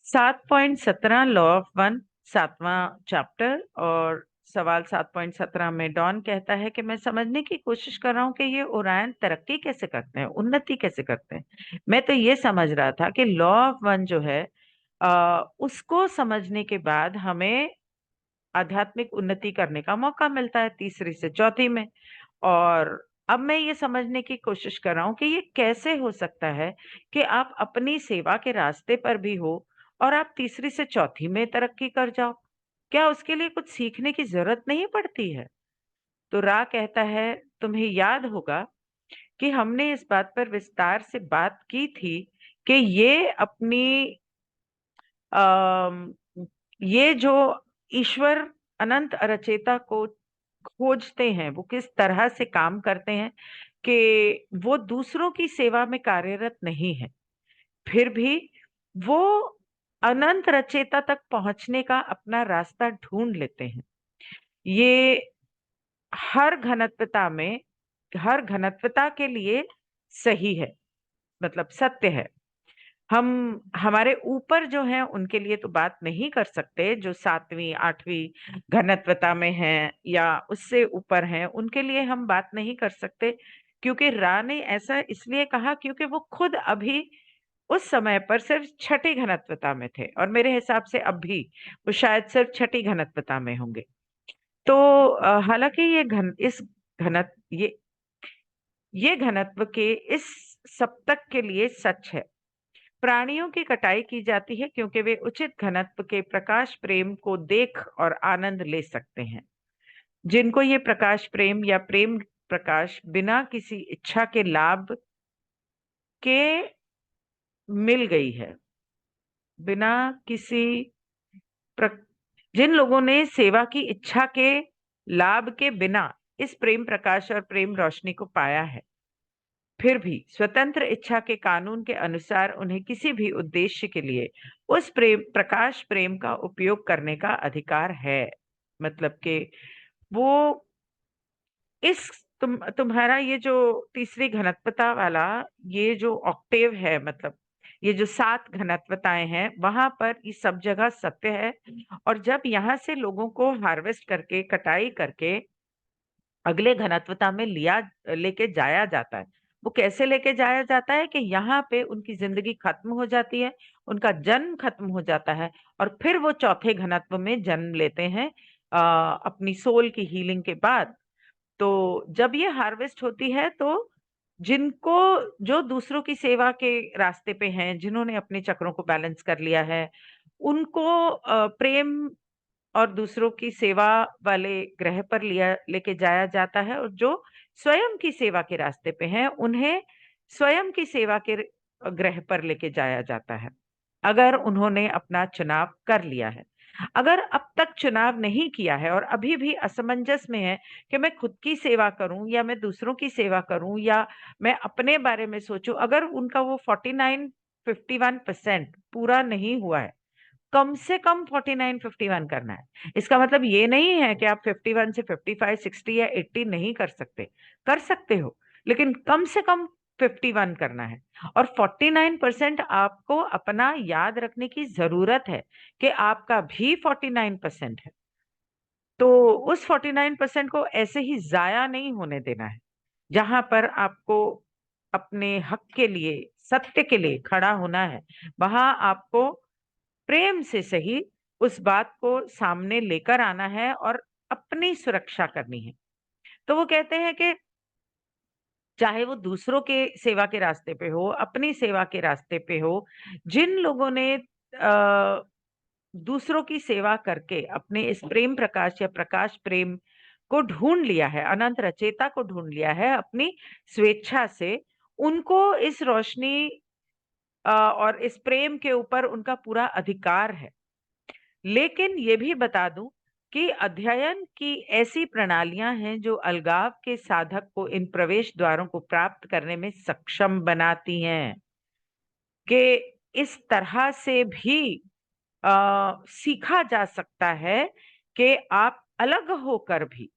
7.17 law of one, 7वां chapter. और सवाल 7.17 में डॉन कहता है कि मैं समझने की कोशिश कर रहा हूँ कि ये ओरायन तरक्की कैसे करते हैं, उन्नति कैसे करते हैं। मैं तो ये समझ रहा था कि लॉ ऑफ वन जो है उसको समझने के बाद हमें आध्यात्मिक उन्नति करने का मौका मिलता है तीसरी से चौथी में। और अब मैं ये समझने की कोशिश कर रहा हूँ कि ये कैसे हो सकता है कि आप अपनी सेवा के रास्ते पर भी हो और आप तीसरी से चौथी में तरक्की कर जाओ। क्या उसके लिए कुछ सीखने की जरूरत नहीं पड़ती है? तो रा कहता है, तुम्हें याद होगा कि हमने इस बात पर विस्तार से बात की थी कि अम, ये जो ईश्वर अनंत रचयिता को खोजते हैं वो किस तरह से काम करते हैं कि वो दूसरों की सेवा में कार्यरत नहीं है, फिर भी वो अनंत रचयिता तक पहुंचने का अपना रास्ता ढूंढ लेते हैं। ये हर घनत्वता में, हर घनत्वता के लिए सही है, मतलब सत्य है। हम हमारे ऊपर जो हैं उनके लिए तो बात नहीं कर सकते, जो 7वीं 8वीं घनत्वता में हैं या उससे ऊपर हैं, उनके लिए हम बात नहीं कर सकते। क्योंकि रा ने ऐसा इसलिए कहा क्योंकि वो खुद अभी उस समय पर सिर्फ छठी घनत्वता में थे और मेरे हिसाब से अब भी वो शायद सिर्फ छठी घनत्वता में होंगे। तो हालांकि घनत ये घनत्व के इस सप्तक के लिए सच है। प्राणियों की कटाई की जाती है क्योंकि वे उचित घनत्व के प्रकाश प्रेम को देख और आनंद ले सकते हैं। जिनको ये प्रकाश प्रेम या प्रेम प्रकाश बिना किसी इच्छा के लाभ के मिल गई है, बिना किसी प्र... जिन लोगों ने सेवा की इच्छा के लाभ के बिना इस प्रेम प्रकाश और प्रेम रोशनी को पाया है, फिर भी स्वतंत्र इच्छा के कानून के अनुसार उन्हें किसी भी उद्देश्य के लिए उस प्रेम प्रकाश प्रेम का उपयोग करने का अधिकार है। मतलब कि वो इस तुम्हारा ये जो तीसरी घनत्वता वाला ये जो ऑक्टेव है, मतलब ये जो 7 घनत्वताएं हैं वहां पर ये सब जगह सत्य है। और जब यहाँ से लोगों को हार्वेस्ट करके कटाई करके अगले घनत्वता में लिया लेके जाया जाता है, वो कैसे लेके जाया जाता है कि यहाँ पे उनकी जिंदगी खत्म हो जाती है, उनका जन्म खत्म हो जाता है और फिर वो चौथे घनत्व में जन्म लेते हैं अपनी सोल की हीलिंग के बाद। तो जब ये हार्वेस्ट होती है तो जिनको जो दूसरों की सेवा के रास्ते पे हैं, जिन्होंने अपने चक्रों को बैलेंस कर लिया है, उनको प्रेम और दूसरों की सेवा वाले ग्रह पर लिया लेके जाया जाता है। और जो स्वयं की सेवा के रास्ते पे हैं उन्हें स्वयं की सेवा के ग्रह पर लेके जाया जाता है, अगर उन्होंने अपना चुनाव कर लिया है। अगर अब तक चुनाव नहीं किया है और अभी भी असमंजस में है कि मैं खुद की सेवा करूं या मैं दूसरों की सेवा करूं या मैं अपने बारे में सोचूं, अगर उनका वो 49-51% पूरा नहीं हुआ है, कम से कम 49-51 करना है। इसका मतलब ये नहीं है कि आप 51 से 55 60 या 80 नहीं कर सकते, कर सकते हो, लेकिन कम से कम 51 करना है। और 49% आपको अपना याद रखने की जरूरत है कि आपका भी 49% है। तो उस 49% को ऐसे ही जाया नहीं होने देना है। जहां पर आपको अपने हक के लिए, सत्य के लिए खड़ा होना है, वहां आपको प्रेम से सही उस बात को सामने लेकर आना है और अपनी सुरक्षा करनी है। तो वो कहते हैं कि चाहे वो दूसरों के सेवा के रास्ते पे हो, अपनी सेवा के रास्ते पे हो, जिन लोगों ने दूसरों की सेवा करके अपने इस प्रेम प्रकाश या प्रकाश प्रेम को ढूंढ लिया है, अनंत रचेता को ढूंढ लिया है अपनी स्वेच्छा से, उनको इस रोशनी और इस प्रेम के ऊपर उनका पूरा अधिकार है। लेकिन ये भी बता दूं कि अध्ययन की ऐसी प्रणालियां हैं जो अलगाव के साधक को इन प्रवेश द्वारों को प्राप्त करने में सक्षम बनाती हैं, कि इस तरह से भी सीखा जा सकता है कि आप अलग होकर भी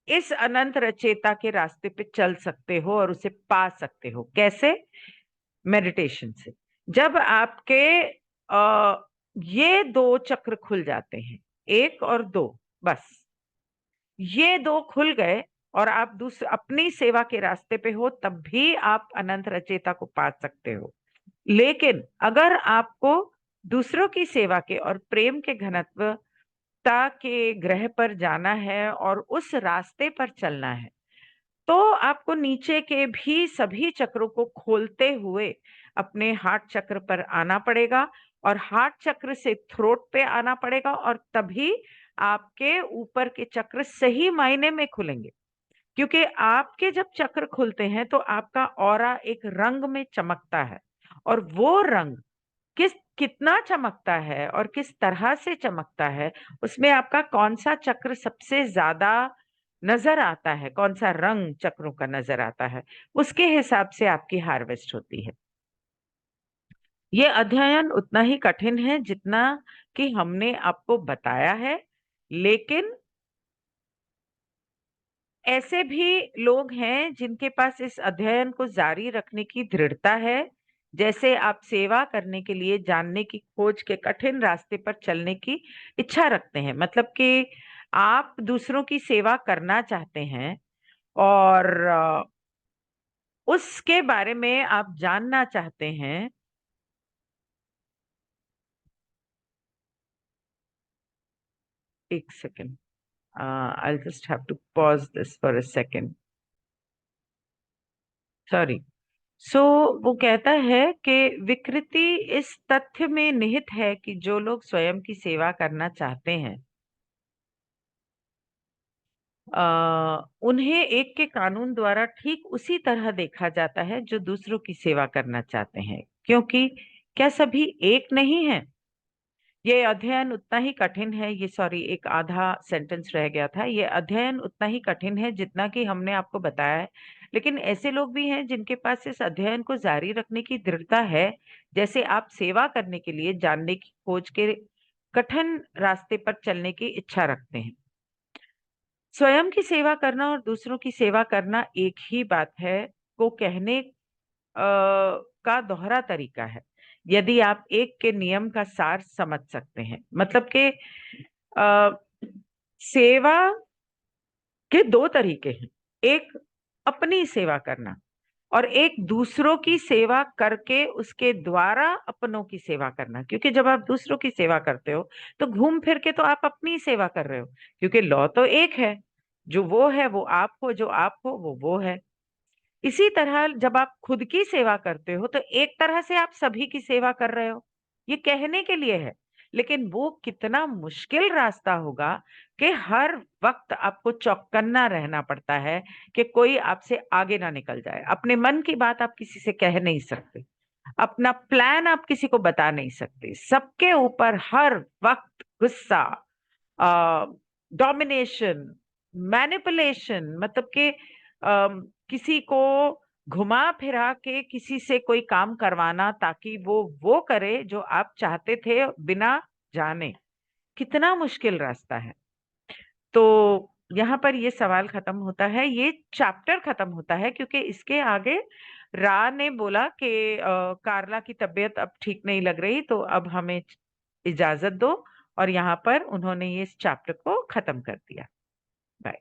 इस अनंत रचेता के रास्ते पे चल सकते हो और उसे पा सकते हो। कैसे? मेडिटेशन से। जब आपके ये दो चक्र खुल जाते हैं, 1 और 2, बस ये दो खुल गए और आप दूसरे अपनी सेवा के रास्ते पे हो, तब भी आप अनंत रचेता को पा सकते हो। लेकिन अगर आपको दूसरों की सेवा के और प्रेम के घनत्वता के ग्रह पर जाना है और उस रास्ते पर चलना है, तो आपको नीचे के भी सभी चक्रों को खोलते हुए अपने हार्ट चक्र पर आना पड़ेगा, और हार्ट चक्र से थ्रोट पे आना पड़ेगा, और तभी आपके ऊपर के चक्र सही मायने में खुलेंगे। क्योंकि आपके जब चक्र खुलते हैं तो आपका ऑरा एक रंग में चमकता है, और वो रंग कितना चमकता है और किस तरह से चमकता है, उसमें आपका कौन सा चक्र सबसे ज्यादा नजर आता है, कौन सा रंग चक्रों का नजर आता है, उसके हिसाब से आपकी हार्वेस्ट होती है। ये अध्ययन उतना ही कठिन है जितना कि हमने आपको बताया है, लेकिन ऐसे भी लोग हैं जिनके पास इस अध्ययन को जारी रखने की दृढ़ता है। जैसे आप सेवा करने के लिए जानने की खोज के कठिन रास्ते पर चलने की इच्छा रखते हैं, मतलब कि आप दूसरों की सेवा करना चाहते हैं, और उसके बारे में आप जानना चाहते हैं। एक second, I just have to pause this for a second, sorry. So वो कहता है कि विकृति इस तथ्य में निहित है कि जो लोग स्वयं की सेवा करना चाहते हैं, उन्हें एक के कानून द्वारा ठीक उसी तरह देखा जाता है जो दूसरों की सेवा करना चाहते हैं, क्योंकि क्या सभी एक नहीं है। ये अध्ययन उतना ही कठिन है, ये सॉरी एक आधा सेंटेंस रह गया था, ये अध्ययन उतना ही कठिन है जितना कि हमने आपको बताया है। लेकिन ऐसे लोग भी हैं जिनके पास इस अध्ययन को जारी रखने की दृढ़ता है, जैसे आप सेवा करने के लिए जानने की खोज के कठिन रास्ते पर चलने की इच्छा रखते हैं। स्वयं की सेवा करना और दूसरों की सेवा करना एक ही बात है को कहने का दोहरा तरीका है, यदि आप एक के नियम का सार समझ सकते हैं। मतलब कि अ, सेवा के दो तरीके हैं, एक अपनी सेवा करना, और एक दूसरों की सेवा करके उसके द्वारा अपनों की सेवा करना। क्योंकि जब आप दूसरों की सेवा करते हो तो घूम फिर के तो आप अपनी सेवा कर रहे हो, क्योंकि लौ तो एक है, जो वो है वो आप हो, जो आप हो वो है। इसी तरह जब आप खुद की सेवा करते हो तो एक तरह से आप सभी की सेवा कर रहे हो, ये कहने के लिए है। लेकिन वो कितना मुश्किल रास्ता होगा कि हर वक्त आपको चौकन्ना रहना पड़ता है कि कोई आपसे आगे ना निकल जाए। अपने मन की बात आप किसी से कह नहीं सकते, अपना प्लान आप किसी को बता नहीं सकते, सबके ऊपर हर वक्त गुस्सा, डोमिनेशन, मैनिपुलेशन, मतलब कि किसी को घुमा फिरा के किसी से कोई काम करवाना ताकि वो करे जो आप चाहते थे बिना जाने। कितना मुश्किल रास्ता है। तो यहाँ पर ये सवाल खत्म होता है, ये चैप्टर खत्म होता है, क्योंकि इसके आगे रा ने बोला कि कार्ला की तबीयत अब ठीक नहीं लग रही, तो अब हमें इजाजत दो, और यहाँ पर उन्होंने ये इस चैप्टर को खत्म कर दिया। बाय।